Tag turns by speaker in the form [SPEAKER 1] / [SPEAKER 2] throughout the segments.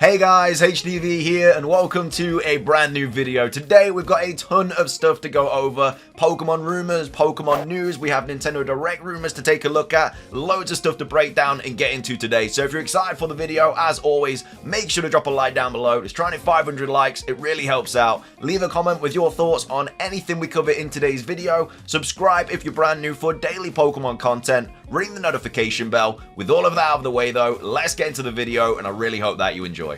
[SPEAKER 1] Hey guys, HDvee here and welcome to a brand new video. Today we've got a ton of stuff to go over. Pokemon rumors, Pokemon news, we have Nintendo Direct rumors to take a look at, loads of stuff to break down and get into today. So if you're excited for the video, as always, make sure to drop a like down below. It's trying to hit 500 likes, it really helps out. Leave a comment with your thoughts on anything we cover in today's video. Subscribe if you're brand new for daily Pokemon content. Ring the notification bell. With all of that out of the way though, let's get into the video and I really hope that you enjoy.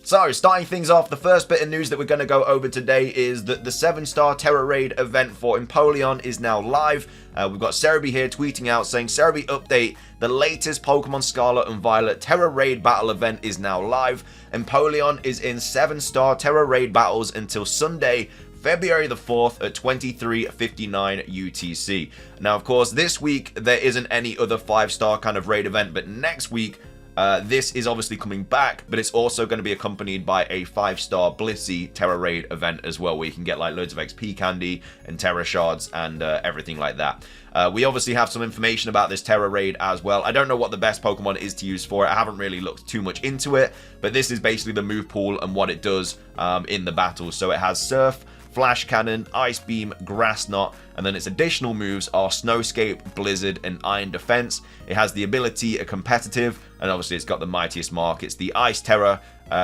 [SPEAKER 1] So, starting things off, the first bit of news that we're going to go over today is that the 7-star Terra Raid event for Empoleon is now live. We've got Cerebi here tweeting out saying, Cerebi update, the latest Pokemon Scarlet and Violet Terra Raid battle event is now live. Empoleon is in 7-star Terra Raid battles until Sunday, February the 4th at 23:59 UTC. Now, of course, this week there isn't any other 5-star kind of raid event, but next week, this is obviously coming back, but it's also going to be accompanied by a 5-star Blissey Terra Raid event as well, where you can get like loads of XP candy and Terra shards and everything like that. We obviously have some information about this Terra Raid as well. I don't know what the best Pokemon is to use for it. I haven't really looked too much into it, but this is basically the move pool and what it does in the battle. So it has Surf, Flash Cannon, Ice Beam, Grass Knot, and then its additional moves are Snowscape, Blizzard, and Iron Defense. It has the ability a competitive, and obviously it's got the Mightiest Mark. It's the Ice Terror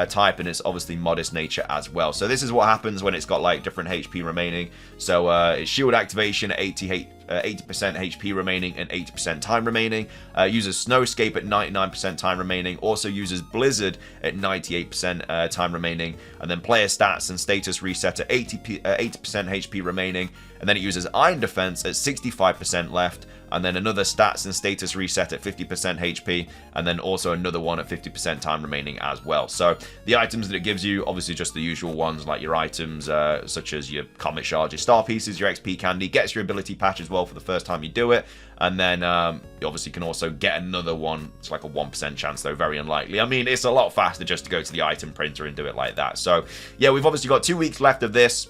[SPEAKER 1] type, and it's obviously Modest Nature as well. So this is what happens when it's got like different HP remaining. So it's Shield Activation at 80% HP remaining and 80% time remaining. Uses Snowscape at 99% time remaining. Also uses Blizzard at 98% time remaining. And then player stats and status reset at 80% HP remaining. And then it uses Iron Defense at 65% left. And then another stats and status reset at 50% HP. And then also another one at 50% time remaining as well. So the items that it gives you, obviously just the usual ones, like your items such as your Comet Shards, your Star Pieces, your XP Candy. Gets your ability patch as well for the first time you do it. And then you obviously can also get another one. It's like a 1% chance though, very unlikely. I mean, it's a lot faster just to go to the item printer and do it like that. So yeah, we've obviously got 2 weeks left of this,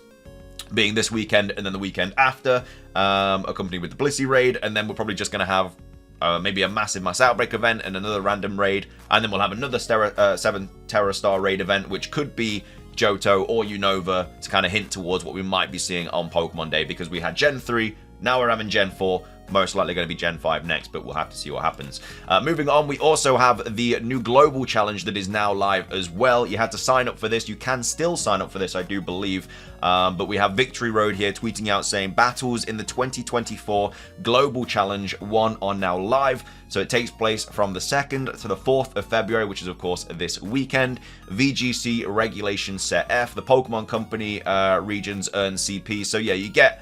[SPEAKER 1] being this weekend and then the weekend after, accompanied with the Blissey Raid, and then we're probably just going to have maybe a massive Mass Outbreak event and another random raid, and then we'll have another 7 Terra Star Raid event, which could be Johto or Unova, to kind of hint towards what we might be seeing on Pokemon Day, because we had Gen 3, now we're having Gen 4, most likely going to be Gen 5 next, but we'll have to see what happens. Moving on, we also have the new Global Challenge that is now live as well. You had to sign up for this. You can still sign up for this, I do believe. But we have Victory Road here tweeting out saying, battles in the 2024 Global Challenge 1 are now live. So it takes place from the 2nd to the 4th of February, which is, of course, this weekend. VGC Regulation Set F. The Pokemon Company regions earn CP. So, yeah, you get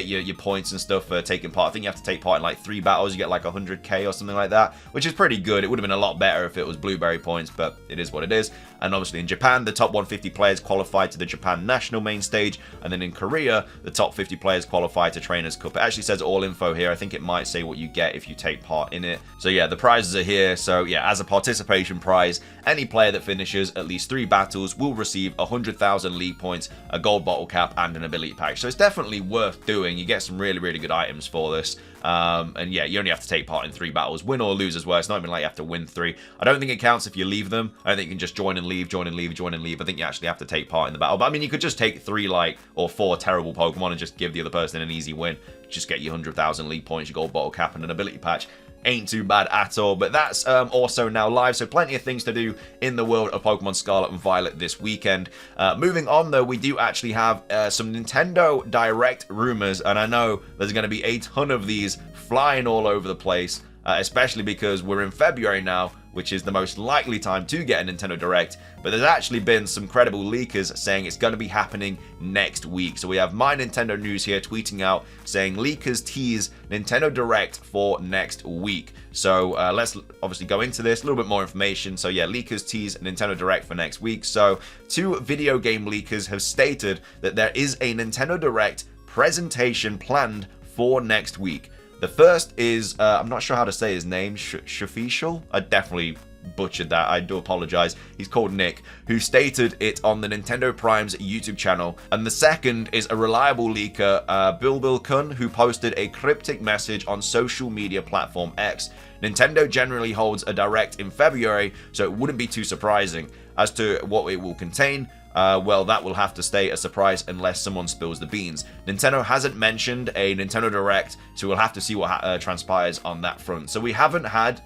[SPEAKER 1] your points and stuff for taking part. I think you have to take part in like 3 battles. You get like 100k or something like that, which is pretty good. It would have been a lot better if it was Blueberry points, but it is what it is. And obviously in Japan, the top 150 players qualify to the Japan National Main Stage. And then in Korea, the top 50 players qualify to Trainers Cup. It actually says all info here. I think it might say what you get if you take part in it. So yeah, the prizes are here. So yeah, as a participation prize, any player that finishes at least 3 battles will receive 100,000 league points, a gold bottle cap, and an ability pack. So it's definitely worth doing. You get some really, really good items for this. And yeah, you only have to take part in 3 battles, win or lose as well. It's not even like you have to win 3. I don't think it counts if you leave them. I don't think you can just join and leave, join and leave, join and leave. I think you actually have to take part in the battle. But I mean, you could just take 3 like or 4 terrible Pokemon and just give the other person an easy win. Just get your 100,000 league points, your gold bottle cap, and an ability patch. Ain't too bad at all. But that's also now live, so plenty of things to do in the world of Pokemon Scarlet and Violet this weekend. Moving on though, we do actually have some Nintendo Direct rumors, and I know there's going to be a ton of these flying all over the place, especially because we're in February now, which is the most likely time to get a Nintendo Direct. But there's actually been some credible leakers saying it's going to be happening next week. So we have My Nintendo News here tweeting out saying leakers tease Nintendo Direct for next week. So let's obviously go into this, a little bit more information. So yeah, leakers tease Nintendo Direct for next week. So 2 video game leakers have stated that there is a Nintendo Direct presentation planned for next week. The first is, I'm not sure how to say his name, Shafishal. I definitely butchered that. I do apologize. He's called Nick, who stated it on the Nintendo Prime's YouTube channel. And the second is a reliable leaker, Bill Kun, who posted a cryptic message on social media platform X. Nintendo generally holds a direct in February, so it wouldn't be too surprising. As to what it will contain, well, that will have to stay a surprise unless someone spills the beans. Nintendo hasn't mentioned a Nintendo Direct, so we'll have to see what transpires on that front. So we haven't had,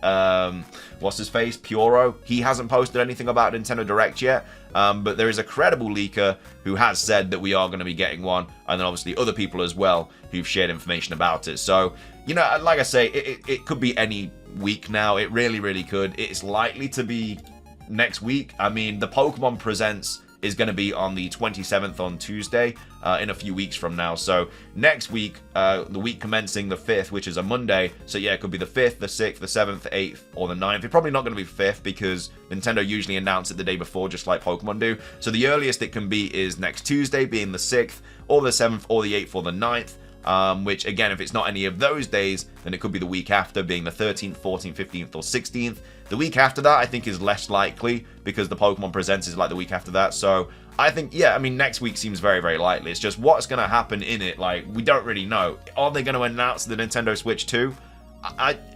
[SPEAKER 1] what's his face, Puro. He hasn't posted anything about Nintendo Direct yet, but there is a credible leaker who has said that we are going to be getting one, and then obviously other people as well who've shared information about it. So, you know, like I say, it could be any week now. It really, really could. It's likely to be next week. I mean, the Pokemon Presents is going to be on the 27th on Tuesday, in a few weeks from now. So next week, the week commencing the 5th, which is a Monday. So yeah, it could be the 5th, the 6th, the 7th, the 8th, or the 9th. It's probably not going to be 5th because Nintendo usually announce it the day before, just like Pokemon do. So the earliest it can be is next Tuesday, being the 6th, or the 7th, or the 8th, or the 9th. Which again, if it's not any of those days, then it could be the week after, being the 13th, 14th, 15th, or 16th. The week after that, I think, is less likely because the Pokemon Presents is like the week after that. So I think, yeah, I mean, next week seems very, very likely. It's just what's going to happen in it, like, we don't really know. Are they going to announce the Nintendo Switch 2?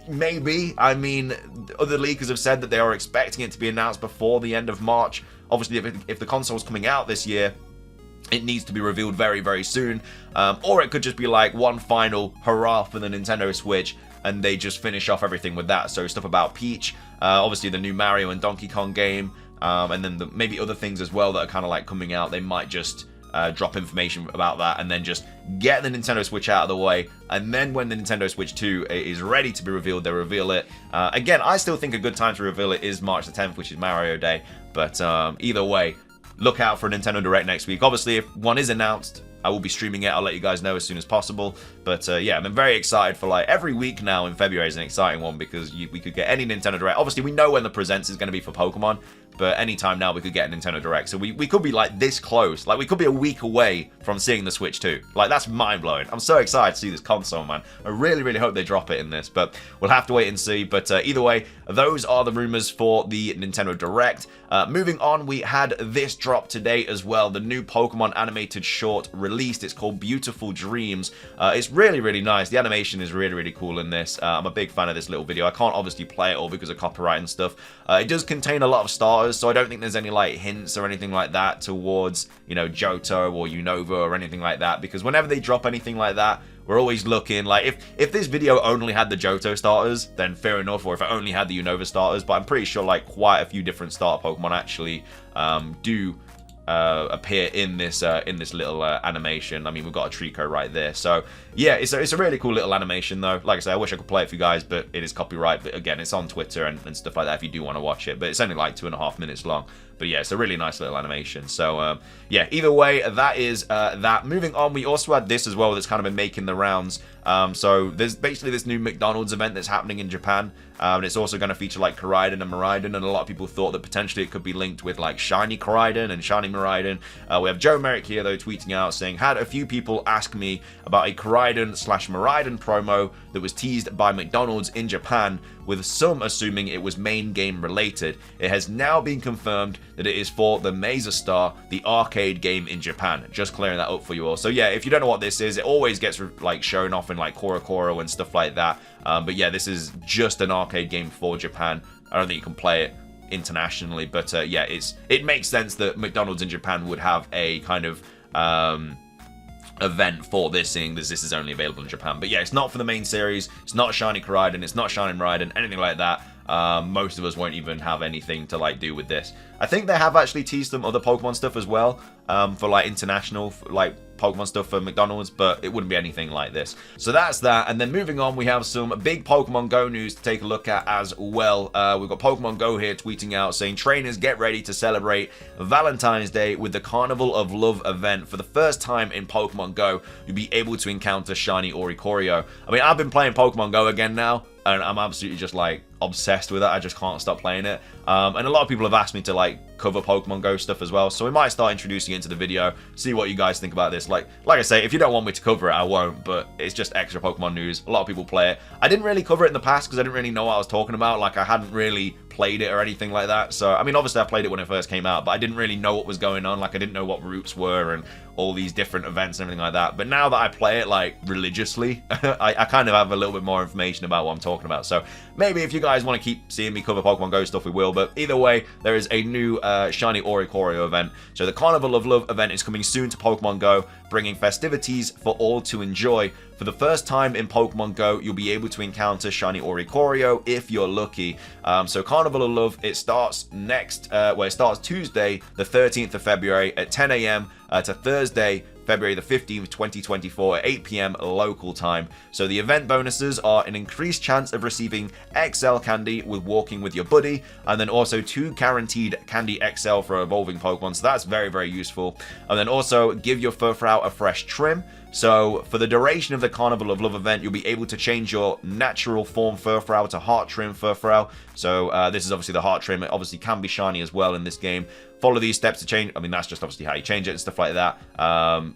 [SPEAKER 1] Maybe. I mean, other leakers have said that they are expecting it to be announced before the end of March. Obviously, if the console's coming out this year, it needs to be revealed very, very soon. Or it could just be like one final hurrah for the Nintendo Switch, and they just finish off everything with that. So stuff about Peach, obviously the new Mario and Donkey Kong game, and then maybe other things as well that are kind of like coming out. They might just drop information about that and then just get the Nintendo Switch out of the way. And then when the Nintendo Switch 2 is ready to be revealed, they reveal it. Again, I still think a good time to reveal it is March the 10th, which is Mario Day. But either way, look out for a Nintendo Direct next week. Obviously, if one is announced, I will be streaming it. I'll let you guys know as soon as possible. But yeah, I'm very excited for like every week now in February is an exciting one because we could get any Nintendo Direct. Obviously, we know when the Presents is going to be for Pokemon, but anytime now we could get a Nintendo Direct. So we could be like this close. Like we could be a week away from seeing the Switch 2. Like that's mind-blowing. I'm so excited to see this console, man. I really, really hope they drop it in this, but we'll have to wait and see. But either way, those are the rumors for the Nintendo Direct. Moving on, we had this drop today as well. The new Pokemon animated short released. It's called Beautiful Dreams. It's really, really nice. The animation is really, really cool in this. I'm a big fan of this little video. I can't obviously play it all because of copyright and stuff. It does contain a lot of starters, so I don't think there's any like hints or anything like that towards, you know, Johto or Unova or anything like that, because whenever they drop anything like that, we're always looking, like, if this video only had the Johto starters, then fair enough, or if it only had the Unova starters, but I'm pretty sure, like, quite a few different starter Pokemon actually do appear in this little animation. I mean, we've got a Trico right there. So, yeah, it's a really cool little animation, though. Like I say, I wish I could play it for you guys, but it is copyright. But again, it's on Twitter and stuff like that if you do want to watch it. But it's only like 2.5 minutes long. But yeah, it's a really nice little animation. So, yeah, either way, that is that. Moving on, we also had this as well that's kind of been making the rounds. So there's basically this new McDonald's event that's happening in Japan. And it's also going to feature like Koraidon and Miraidon, and a lot of people thought that potentially it could be linked with like Shiny Koraidon and Shiny Miraidon. We have Joe Merrick here though tweeting out saying, had a few people ask me about a Koraidon/Miraidon promo that was teased by McDonald's in Japan, with some assuming it was main game related. It has now been confirmed that it is for the Mesa Star, the arcade game in Japan. Just clearing that up for you all. So yeah, if you don't know what this is, it always gets like shown off in like Koro and stuff like that. But yeah, this is just an arcade game for Japan. I don't think you can play it internationally, but yeah, it makes sense that McDonald's in Japan would have a kind of event for this, seeing that this is only available in Japan. But yeah, it's not for the main series. It's not Shiny Koraidon. It's not Shiny Miraidon, anything like that. Most of us won't even have anything to like do with this. I think they have actually teased some other Pokemon stuff as well, for like international like Pokemon stuff for McDonald's, but it wouldn't be anything like this. So that's that. And then moving on, we have some big Pokemon Go news to take a look at as well. We've got Pokemon Go here tweeting out saying, trainers get ready to celebrate Valentine's Day with the Carnival of Love event. For the first time in Pokemon Go, you'll be able to encounter Shiny Oricorio. I mean, I've been playing Pokemon Go again now, and I'm absolutely just like obsessed with it. I just can't stop playing it. And a lot of people have asked me to like cover Pokemon Go stuff as well, so we might start introducing it into the video, see what you guys think about this. Like I say, if you don't want me to cover it, I won't, but it's just extra Pokemon news. A lot of people play it. I didn't really cover it in the past because I didn't really know what I was talking about. Like, I hadn't really played it or anything like that. So I mean, obviously I played it when it first came out, but I didn't really know what was going on. Like, I didn't know what routes were and all these different events and everything like that. But now that I play it like religiously, I kind of have a little bit more information about what I'm talking about. So maybe if you guys want to keep seeing me cover Pokemon Go stuff, we will. But either way, there is a new shiny Oricorio event. So the Carnival of Love event is coming soon to Pokemon Go, bringing festivities for all to enjoy. For the first time in Pokemon Go, you'll be able to encounter shiny Oricorio if you're lucky. So Carnival of Love, it starts it starts Tuesday, the 13th of February at 10 a.m. To Thursday, February the 15th, 2024 at 8 p.m. local time. So the event bonuses are an increased chance of receiving XL candy with walking with your buddy, and then also 2 guaranteed candy XL for evolving Pokemon. So that's very, very useful. And then also give your Furfrou a fresh trim. So for the duration of the Carnival of Love event, you'll be able to change your natural form Furfrou to Heart Trim Furfrou. So this is obviously the Heart Trim. It obviously can be shiny as well in this game. Follow these steps to change. I mean, that's just obviously how you change it and stuff like that.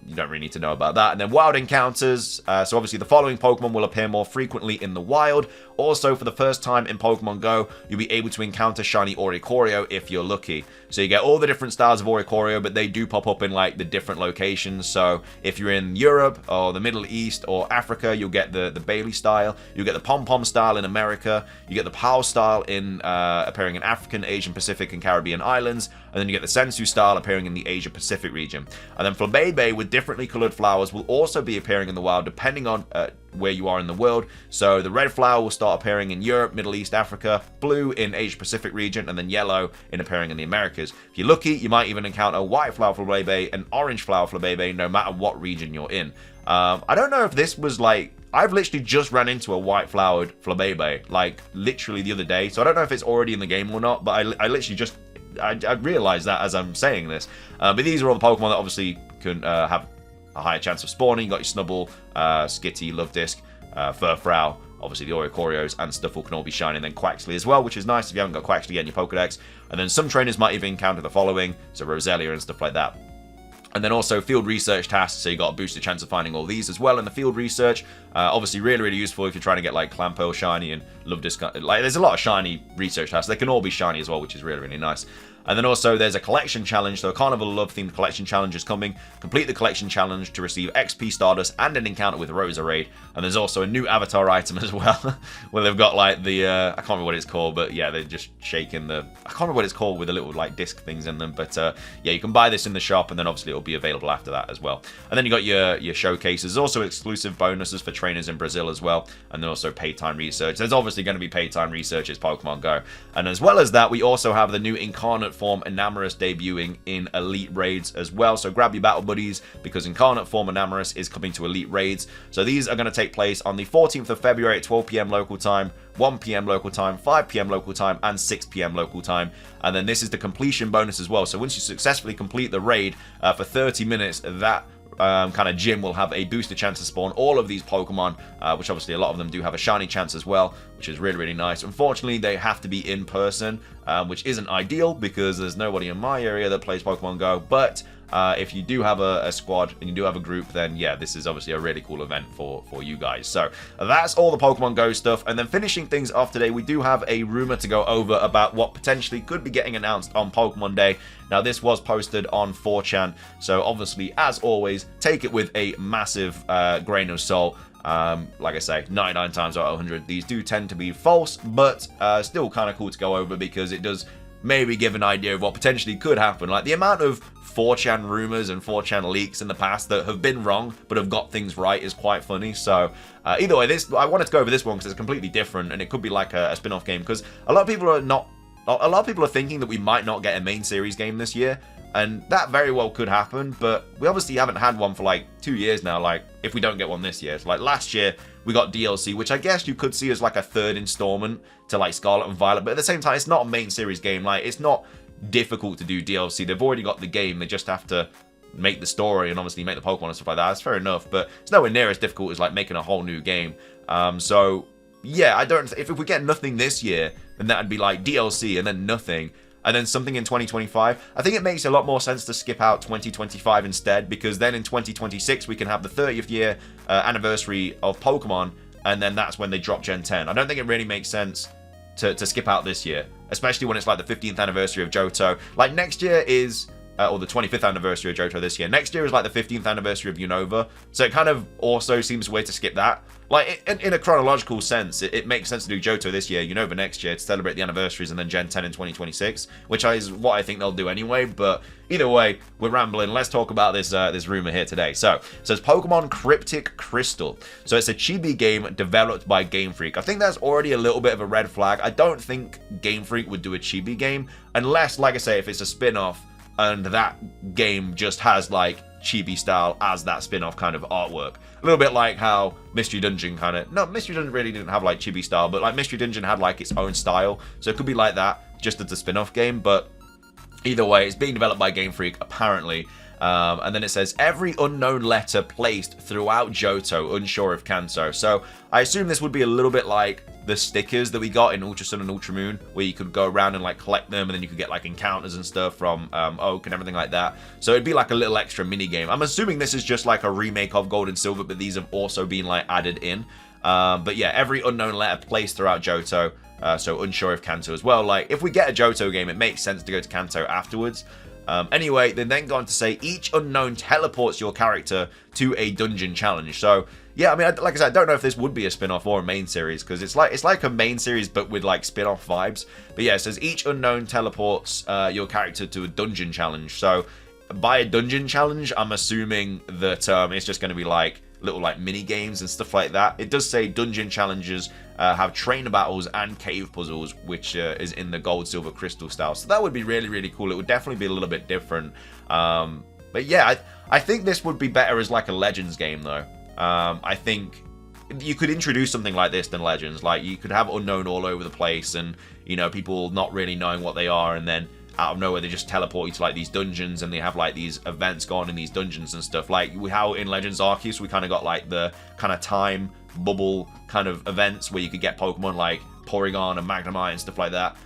[SPEAKER 1] You don't really need to know about that. And then wild encounters. So obviously the following Pokemon will appear more frequently in the wild. Also, for the first time in Pokemon Go, you'll be able to encounter shiny Oricorio if you're lucky. So you get all the different styles of Oricorio, but they do pop up in like the different locations. So if you're in Europe or the Middle East or Africa, you'll get the Bailey style. You'll get the Pom Pom style in America. You get the Pow style in appearing in African, Asian, Pacific, and Caribbean islands. And then you get the Sensu style appearing in the Asia Pacific region. And then Flabébé with differently colored flowers will also be appearing in the wild depending on where you are in the world. So the red flower will start appearing in Europe, Middle East, Africa, blue in Asia Pacific region, and then yellow in appearing in the Americas. If you're lucky, you might even encounter white flower Flabébé and orange flower Flabébé no matter what region you're in. I don't know if this was like... I've literally just ran into a white flowered Flabébé, like literally the other day. So I don't know if it's already in the game or not, but I literally just... I realized that as I'm saying this. But these are all the Pokemon that obviously can have a higher chance of spawning. You got your Snubbull, Skitty, Luvdisc, Furfrou, obviously the Oricorios, and Stuffle can all be shiny. And then Quaxley as well, which is nice if you haven't got Quaxley yet in your Pokedex. And then some trainers might even encounter the following, so Roselia and stuff like that. And then also field research tasks, so you got a boosted chance of finding all these as well in the field research. Obviously really, really useful if you're trying to get like Clamperl shiny and Luvdisc. Like, there's a lot of shiny research tasks. They can all be shiny as well, which is really, really nice. And then also there's a collection challenge, so a Carnival of Love themed collection challenge is coming. Complete the collection challenge to receive XP Stardust and an encounter with Roserade. And there's also a new avatar item as well, where they've got like the, I can't remember what it's called, but yeah, they're just shaking the, I can't remember what it's called with the little like disc things in them, but yeah, you can buy this in the shop and then obviously it'll be available after that as well. And then you got your showcases, also exclusive bonuses for trainers in Brazil as well, and then also paid time research. There's obviously going to be paid time research as Pokemon Go. And as well as that, we also have the new Incarnate Form Enamorus debuting in Elite Raids as well. So grab your battle buddies because Incarnate Form Enamorus is coming to Elite Raids. So these are going to take place on the 14th of February at 12 p.m. local time, 1 p.m. local time, 5 p.m. local time, and 6 p.m. local time. And then this is the completion bonus as well. So once you successfully complete the raid for 30 minutes, that kind of gym will have a boosted chance to spawn all of these Pokemon, which obviously a lot of them do have a shiny chance as well, which is really, really nice. Unfortunately, they have to be in person, which isn't ideal because there's nobody in my area that plays Pokemon Go, but if you do have a squad and you do have a group, then yeah, this is obviously a really cool event for you guys. So that's all the Pokemon Go stuff. And then finishing things off today, we do have a rumor to go over about what potentially could be getting announced on Pokemon Day. Now, this was posted on 4chan, so obviously, as always, take it with a massive grain of salt. Like I say, 99 times out of 100, these do tend to be false, but still kind of cool to go over because it does maybe give an idea of what potentially could happen. Like the amount of 4chan rumors and 4chan leaks in the past that have been wrong but have got things right is quite funny. So either way, I wanted to go over this one because it's completely different and it could be like a spin-off game, because a lot of people are thinking that we might not get a main series game this year, and that very well could happen, but we obviously haven't had one for like 2 years now, like if we don't get one this year. So like last year we got DLC, which I guess you could see as like a third installment to like Scarlet and Violet, but at the same time it's not a main series game. Like it's not difficult to do DLC. They've already got the game, they just have to make the story and obviously make the Pokemon and stuff like that. That's fair enough, but it's nowhere near as difficult as like making a whole new game. So yeah, I don't. If we get nothing this year, then that'd be like DLC and then nothing. And then something in 2025, I think it makes a lot more sense to skip out 2025 instead, because then in 2026 we can have the 30th year anniversary of Pokemon, and then that's when they drop Gen 10. I don't think it really makes sense to skip out this year, especially when it's like the 15th anniversary of Johto. Like next year is, or the 25th anniversary of Johto this year. Next year is like the 15th anniversary of Unova, so it kind of also seems weird to skip that. Like, in a chronological sense, it makes sense to do Johto this year, Unova next year, to celebrate the anniversaries, and then Gen 10 in 2026, which is what I think they'll do anyway, but either way, we're rambling. Let's talk about this this rumor here today. So, it says Pokemon Cryptic Crystal. So, it's a chibi game developed by Game Freak. I think that's already a little bit of a red flag. I don't think Game Freak would do a chibi game, unless, like I say, if it's a spin-off, and that game just has, like, chibi style as that spin-off kind of artwork. A little bit like how Mystery Dungeon kind of... No, Mystery Dungeon really didn't have, like, chibi style, but, like, Mystery Dungeon had, like, its own style. So it could be like that, just as a spin-off game, but either way, it's being developed by Game Freak, apparently. And then it says, every unknown letter placed throughout Johto, unsure of Kanto. So I assume this would be a little bit like the stickers that we got in Ultra Sun and Ultra Moon, where you could go around and like collect them, and then you could get like encounters and stuff from Oak and everything like that. So it'd be like a little extra mini game. I'm assuming this is just like a remake of Gold and Silver, but these have also been like added in. But yeah, every unknown letter placed throughout Johto. So unsure of Kanto as well. Like if we get a Johto game, it makes sense to go to Kanto afterwards. Anyway, they then go on to say each unknown teleports your character to a dungeon challenge. So yeah, I mean, like I said, I don't know if this would be a spin-off or a main series, because it's like a main series but with like spin-off vibes. But yeah, it says each unknown teleports your character to a dungeon challenge. So by a dungeon challenge, I'm assuming that it's just going to be like little like mini games and stuff like that. It does say dungeon challenges have trainer battles and cave puzzles, which is in the gold, silver, crystal style. So that would be really, really cool. It would definitely be a little bit different. But yeah, I think this would be better as like a Legends game though. I think you could introduce something like this than Legends. Like you could have unknown all over the place, and you know, people not really knowing what they are, and then out of nowhere they just teleport you to like these dungeons, and they have like these events going on in these dungeons and stuff. Like how in Legends Arceus we kind of got like the kind of time bubble kind of events where you could get Pokemon like Porygon and Magnemite and stuff like that.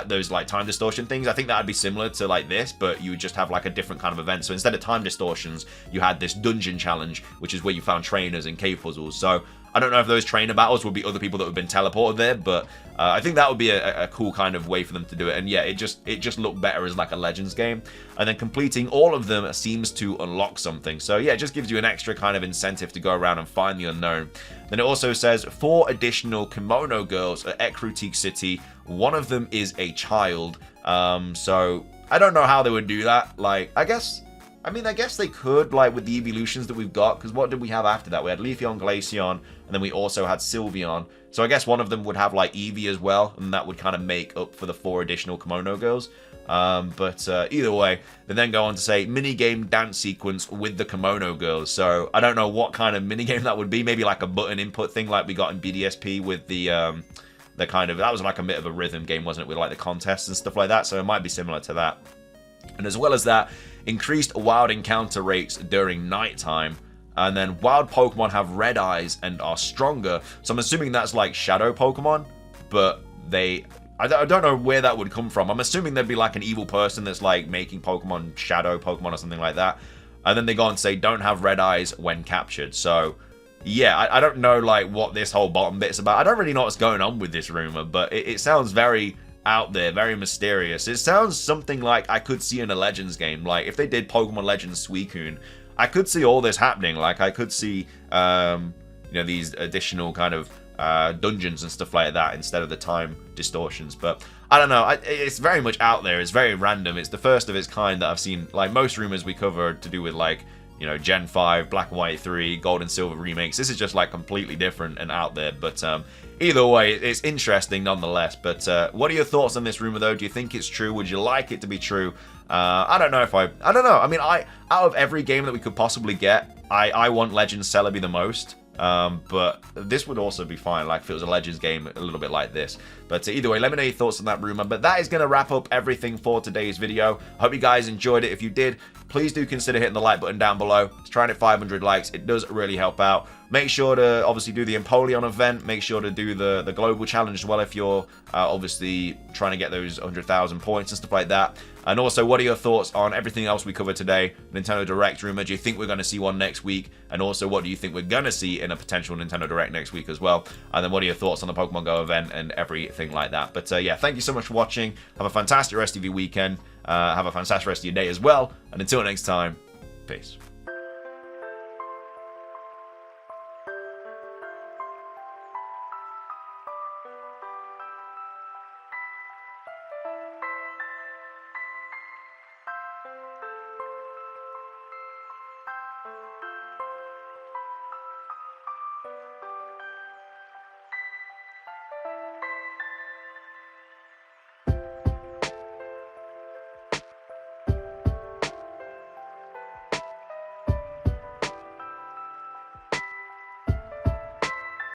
[SPEAKER 1] Those like time distortion things. I think that would be similar to like this, but you would just have like a different kind of event. So instead of time distortions, you had this dungeon challenge, which is where you found trainers and cave puzzles. So I don't know if those trainer battles would be other people that have been teleported there, but I think that would be a cool kind of way for them to do it. And yeah, it just looked better as like a Legends game. And then completing all of them seems to unlock something. So yeah, it just gives you an extra kind of incentive to go around and find the unknown. Then it also says 4 additional kimono girls at Ekrutik City. One of them is a child. So I don't know how they would do that. Like, I guess they could, like, with the evolutions that we've got, because what did we have after that? We had Leafeon, Glaceon, and then we also had Sylveon. So I guess one of them would have, like, Eevee as well, and that would kind of make up for the 4 additional kimono girls. But either way, they then go on to say minigame dance sequence with the kimono girls. So I don't know what kind of minigame that would be. Maybe like a button input thing like we got in BDSP with the kind of, that was like a bit of a rhythm game, wasn't it, with like the contests and stuff like that. So it might be similar to that. And as well as that, increased wild encounter rates during nighttime. And then wild Pokemon have red eyes and are stronger. So I'm assuming that's like shadow Pokemon, but I don't know where that would come from. I'm assuming there'd be like an evil person that's like making Pokemon shadow Pokemon or something like that. And then they go on to say don't have red eyes when captured. So yeah, I don't know like what this whole bottom bit's about. I don't really know what's going on with this rumor, but it sounds very out there, very mysterious. It sounds something like I could see in a Legends game. Like if they did Pokemon Legends Suicune, I could see all this happening. Like I could see these additional kind of dungeons and stuff like that instead of the time distortions. But I don't know, it's very much out there. It's very random. It's the first of its kind that I've seen. Like most rumors we cover to do with like, you know, Gen 5, Black and White 3, Gold and Silver remakes. This is just like completely different and out there. But either way, it's interesting nonetheless. But what are your thoughts on this rumor though? Do you think it's true? Would you like it to be true? I don't know. I mean, out of every game that we could possibly get, I want Legends Celebi the most. But this would also be fine, like if it was a Legends game a little bit like this. But either way, let me know your thoughts on that rumor. But that is going to wrap up everything for today's video. I hope you guys enjoyed it. If you did, please do consider hitting the like button down below. It's trying to hit 500 likes. It does really help out. Make sure to obviously do the Empoleon event. Make sure to do the global challenge as well if you're obviously trying to get those 100,000 points and stuff like that. And also, what are your thoughts on everything else we covered today? Nintendo Direct rumor. Do you think we're going to see one next week? And also, what do you think we're going to see in a potential Nintendo Direct next week as well? And then what are your thoughts on the Pokemon Go event and everything like that? But yeah, thank you so much for watching. Have a fantastic rest of your weekend. Have a fantastic rest of your day as well. And until next time, peace.